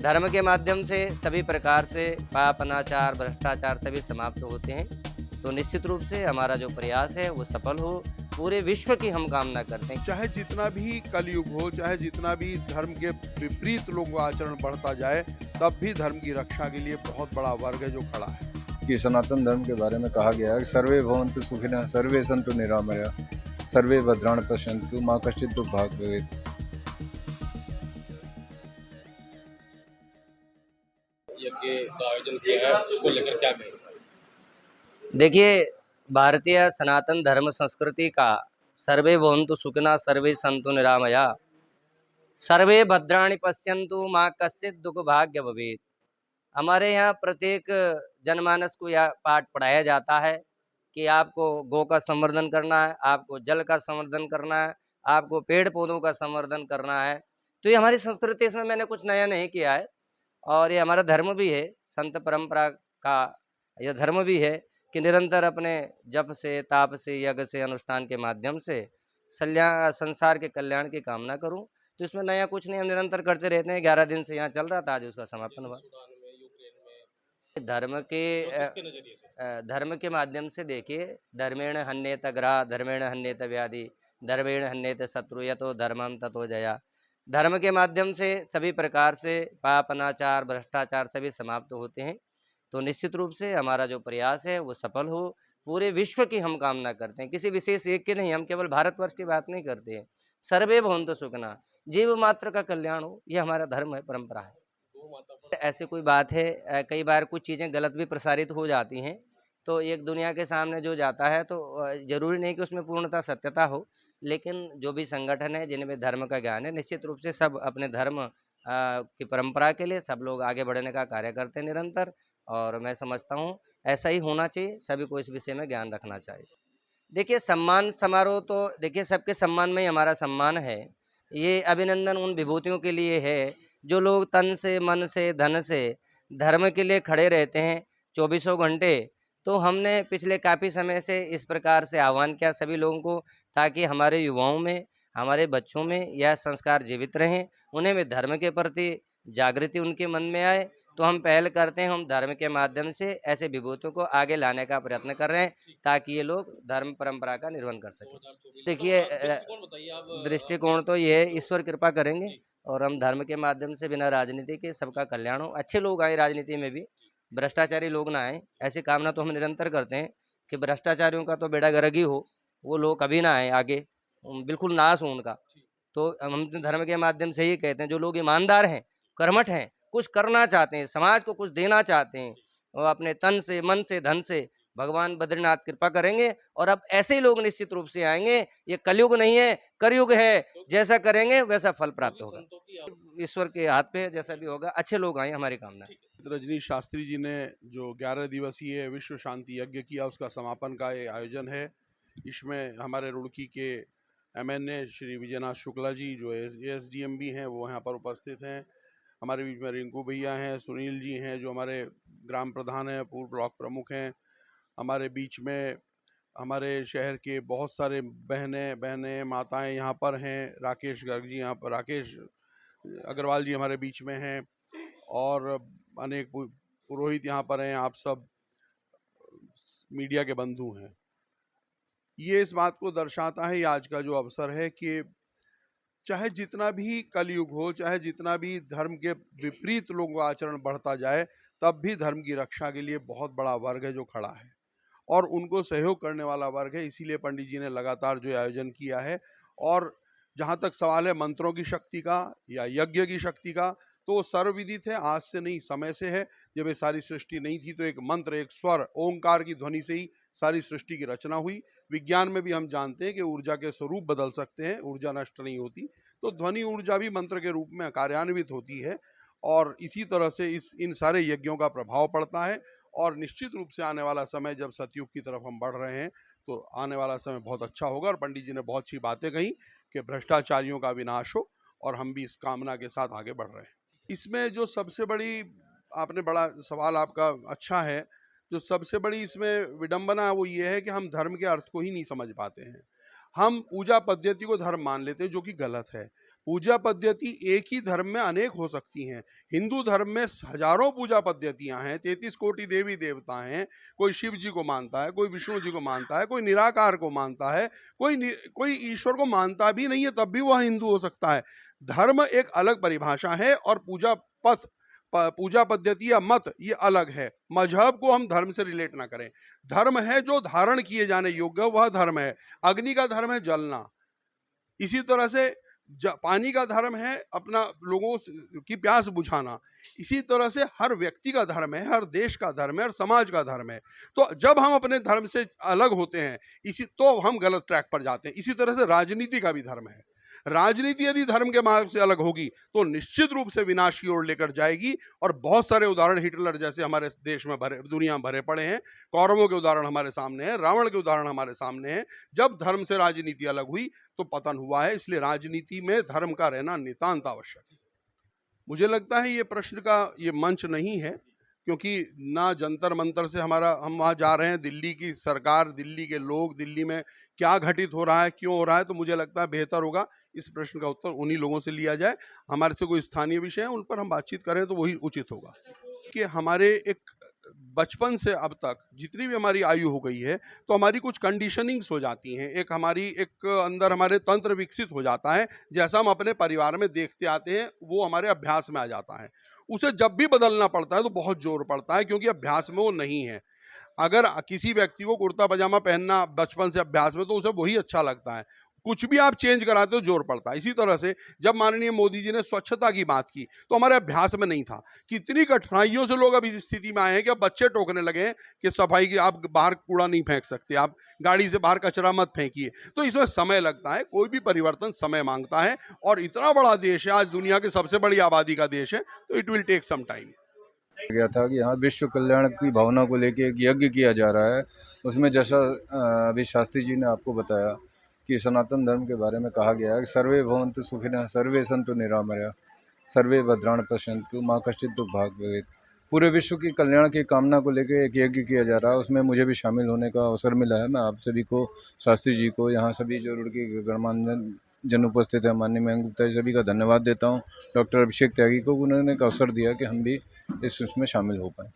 धर्म के माध्यम से सभी प्रकार से पाप, अनाचार, भ्रष्टाचार सभी समाप्त होते हैं। तो निश्चित रूप से हमारा जो प्रयास है वो सफल हो, पूरे विश्व की हम कामना करते हैं। चाहे जितना भी कलयुग हो, चाहे जितना भी धर्म के विपरीत लोगों का आचरण बढ़ता जाए, तब भी धर्म की रक्षा के लिए बहुत बड़ा वर्ग है जो खड़ा है। कि सनातन धर्म के बारे में कहा गया है, सर्वे भवन्तु सुखिनः, सर्वे सन्तु निरामया, सर्वे भद्राणि पश्यन्तु, मा कश्चित् दुःख भाग् भवेत्। यज्ञ का आयोजन किया है, उसको लेकर क्या कहेंगे? देखिए, भारतीय सनातन धर्म संस्कृति का सर्वे भवन्तु सुखिनः सर्वे सन्तु निरामया सर्वे भद्राणि पश्यन्तु माँ कश्चित् दुःख भाग्य भवेत्। हमारे यहाँ प्रत्येक जनमानस को यह पाठ पढ़ाया जाता है कि आपको गौ का संवर्धन करना है, आपको जल का संवर्धन करना है, आपको पेड़ पौधों का संवर्धन करना है। तो ये हमारी संस्कृति, इसमें मैंने कुछ नया नहीं किया है और ये हमारा धर्म भी है, संत परंपरा का यह धर्म भी है कि निरंतर अपने जप से, ताप से, यज्ञ से, अनुष्ठान के माध्यम से संसार के कल्याण की कामना करूं। तो इसमें नया कुछ नहीं, हम निरंतर करते रहते हैं। 11 दिन से यहाँ चल रहा था, आज उसका समापन हुआ। सूडान में, यूक्रेन में, धर्म के ज्योतिष के नजरिए से धर्म के माध्यम से देखिए, धर्मेण हन्येत ग्रह, धर्मेण हन्येत व्याधि, धर्मेण हन्येत शत्रु, यतो धर्मम ततो जया। धर्म के माध्यम से सभी प्रकार से पाप, अनाचार, भ्रष्टाचार सभी समाप्त होते हैं। तो निश्चित रूप से हमारा जो प्रयास है वो सफल हो, पूरे विश्व की हम कामना करते हैं, किसी विशेष एक की नहीं। हम केवल भारतवर्ष की बात नहीं करते हैं। सर्वे भवन्तु सुखिनः, जीव मात्र का कल्याण हो, ये हमारा धर्म है, परंपरा है। गौ माता पर ऐसे कोई बात है, कई बार कुछ चीज़ें गलत भी प्रसारित हो जाती हैं, तो एक दुनिया के सामने जो जाता है तो ज़रूरी नहीं कि उसमें पूर्णतः सत्यता हो, लेकिन जो भी संगठन है जिनमें धर्म का ज्ञान है, निश्चित रूप से सब अपने धर्म की परंपरा के लिए सब लोग आगे बढ़ने का कार्य करते हैं निरंतर। और मैं समझता हूँ ऐसा ही होना चाहिए, सभी को इस विषय में ज्ञान रखना चाहिए। देखिए, सम्मान समारोह तो देखिए सबके सम्मान में ही हमारा सम्मान है। ये अभिनंदन उन विभूतियों के लिए है जो लोग तन से, मन से, धन से धर्म के लिए खड़े रहते हैं चौबीसों घंटे। तो हमने पिछले काफ़ी समय से इस प्रकार से आह्वान किया सभी लोगों को, ताकि हमारे युवाओं में, हमारे बच्चों में यह संस्कार जीवित रहें, उन्हें भी धर्म के प्रति जागृति उनके मन में आए। तो हम पहल करते हैं, हम धर्म के माध्यम से ऐसे विभूतियों को आगे लाने का प्रयत्न कर रहे हैं, ताकि ये लोग धर्म परंपरा का निर्वहन कर सकें। 2024 देखिए, दृष्टिकोण बताइए आप दृष्टिकोण तो ये है, ईश्वर कृपा करेंगे जी। और हम धर्म के माध्यम से बिना राजनीति के सबका कल्याण हो, अच्छे लोग आए राजनीति में भी, भ्रष्टाचारी लोग ना आए। ऐसी कामना तो हम निरंतर करते हैं कि भ्रष्टाचारियों का तो बेड़ा गर्क ही हो, वो लोग कभी ना आए आगे, बिल्कुल नाश हो उनका। तो हम तो धर्म के माध्यम से ये कहते हैं, जो लोग ईमानदार हैं, कर्मठ हैं, कुछ करना चाहते हैं, समाज को कुछ देना चाहते हैं, और अपने तन से, मन से, धन से, भगवान बद्रीनाथ कृपा करेंगे और अब ऐसे ही लोग निश्चित रूप से आएंगे। ये कलयुग नहीं है, करयुग है। जैसा करेंगे वैसा फल प्राप्त क्योंकि होगा। संतों की आप ईश्वर के हाथ पे है, जैसा भी होगा, अच्छे लोग आए, हमारी कामना है। ठीक है। रजनीश शास्त्री जी ने जो 11 दिवसीय विश्व शांति यज्ञ किया, उसका समापन का ये आयोजन है। इसमें हमारे रुड़की के एमएनए श्री विजयनाथ शुक्ला जी जो एसडीएम भी हैं, वो यहाँ पर उपस्थित हैं। हमारे बीच में रिंकू भैया हैं, सुनील जी हैं जो हमारे ग्राम प्रधान हैं, पूर्व ब्लॉक प्रमुख हैं। हमारे बीच में हमारे शहर के बहुत सारे बहनें माताएं यहाँ पर हैं। राकेश गर्ग जी यहाँ पर, राकेश अग्रवाल जी हमारे बीच में हैं और अनेक पुरोहित यहाँ पर हैं। आप सब मीडिया के बंधु हैं। ये इस बात को दर्शाता है, ये आज का जो अवसर है, कि चाहे जितना भी कलयुग हो, चाहे जितना भी धर्म के विपरीत लोगों का आचरण बढ़ता जाए, तब भी धर्म की रक्षा के लिए बहुत बड़ा वर्ग है जो खड़ा है और उनको सहयोग करने वाला वर्ग है। इसीलिए पंडित जी ने लगातार जो आयोजन किया है। और जहाँ तक सवाल है मंत्रों की शक्ति का या यज्ञ की शक्ति का, तो वो सर्वविदित है, आज से नहीं समय से है। जब ये सारी सृष्टि नहीं थी तो एक मंत्र, एक स्वर, ओंकार की ध्वनि से ही सारी सृष्टि की रचना हुई। विज्ञान में भी हम जानते हैं कि ऊर्जा के स्वरूप बदल सकते हैं, ऊर्जा नष्ट नहीं होती। तो ध्वनि ऊर्जा भी मंत्र के रूप में कार्यान्वित होती है और इसी तरह से इन सारे यज्ञों का प्रभाव पड़ता है। और निश्चित रूप से आने वाला समय, जब सतयुग की तरफ हम बढ़ रहे हैं, तो आने वाला समय बहुत अच्छा होगा। और पंडित जी ने बहुत सी बातें कही कि भ्रष्टाचारियों का विनाश हो, और हम भी इस कामना के साथ आगे बढ़ रहे हैं। इसमें जो सबसे बड़ी, आपने बड़ा सवाल आपका अच्छा है, जो सबसे बड़ी इसमें विडंबना है वो ये है कि हम धर्म के अर्थ को ही नहीं समझ पाते हैं। हम पूजा पद्धति को धर्म मान लेते हैं, जो कि गलत है। पूजा पद्धति एक ही धर्म में अनेक हो सकती हैं। हिंदू धर्म में हजारों पूजा पद्धतियां हैं, 33 कोटि देवी देवता हैं। कोई शिव जी को मानता है, कोई विष्णु जी को मानता है, कोई निराकार को मानता है, कोई ईश्वर को मानता भी नहीं है, तब भी वह हिंदू हो सकता है। धर्म एक अलग परिभाषा है और पूजा पद्धति या मत ये अलग है। मजहब को हम धर्म से रिलेट ना करें। धर्म है जो धारण किए जाने योग्य, वह धर्म है। अग्नि का धर्म है जलना, इसी तरह से पानी का धर्म है अपना लोगों की प्यास बुझाना। इसी तरह से हर व्यक्ति का धर्म है, हर देश का धर्म है, हर समाज का धर्म है। तो जब हम अपने धर्म से अलग होते हैं तो हम गलत ट्रैक पर जाते हैं। इसी तरह से राजनीति का भी धर्म है। राजनीति यदि धर्म के मार्ग से अलग होगी तो निश्चित रूप से विनाश की ओर लेकर जाएगी। और बहुत सारे उदाहरण हिटलर जैसे हमारे देश में दुनिया में भरे पड़े हैं। कौरवों के उदाहरण हमारे सामने हैं, रावण के उदाहरण हमारे सामने हैं। जब धर्म से राजनीति अलग हुई तो पतन हुआ है। इसलिए राजनीति में धर्म का रहना नितांत आवश्यक है। मुझे लगता है ये प्रश्न का ये मंच नहीं है, क्योंकि ना जंतर मंतर से हम वहाँ जा रहे हैं। दिल्ली की सरकार, दिल्ली के लोग, दिल्ली में क्या घटित हो रहा है, क्यों हो रहा है, तो मुझे लगता है बेहतर होगा इस प्रश्न का उत्तर उन्हीं लोगों से लिया जाए। हमारे से कोई स्थानीय विषय है उन पर हम बातचीत करें तो वही उचित होगा। कि हमारे एक बचपन से अब तक जितनी भी हमारी आयु हो गई है तो हमारी कुछ कंडीशनिंग्स हो जाती हैं। एक अंदर हमारे तंत्र विकसित हो जाता है, जैसा हम अपने परिवार में देखते आते हैं वो हमारे अभ्यास में आ जाता है। उसे जब भी बदलना पड़ता है तो बहुत जोर पड़ता है, क्योंकि अभ्यास में वो नहीं है। अगर किसी व्यक्ति को कुर्ता पजामा पहनना बचपन से अभ्यास में तो उसे वही अच्छा लगता है। कुछ भी आप चेंज कराते हो जोर पड़ता है। इसी तरह से जब माननीय मोदी जी ने स्वच्छता की बात की तो हमारे अभ्यास में नहीं था। कितनी कठिनाइयों से लोग अब इस स्थिति में आए हैं कि अब बच्चे टोकने लगे हैं कि सफाई की, आप बाहर कूड़ा नहीं फेंक सकते, आप गाड़ी से बाहर कचरा मत फेंकिए। तो इसमें समय लगता है, कोई भी परिवर्तन समय मांगता है। और इतना बड़ा देश है, आज दुनिया की सबसे बड़ी आबादी का देश है, तो it will take some time. गया था कि यहाँ विश्व कल्याण की भावना को लेके एक यज्ञ किया जा रहा है। उसमें जैसा अभी शास्त्री जी ने आपको बताया कि सनातन धर्म के बारे में कहा गया है कि सर्वे भवन्तु सुखिनः सर्वे सन्तु निरामया सर्वे भद्राणि पश्यन्तु माँ कश्चित् दुःख भाग् भवेत्। पूरे विश्व की कल्याण की कामना को लेकर एक यज्ञ किया जा रहा है। उसमें मुझे भी शामिल होने का अवसर मिला है। मैं आप सभी को, शास्त्री जी को, यहाँ सभी जो रुड़की गणमान्य जन उपस्थित है, माननीय मयंक गुप्ता जी, सभी का धन्यवाद देता हूँ। डॉक्टर अभिषेक त्यागी को उन्होंने एक अवसर दिया कि हम भी इसमें शामिल हो पाएँ।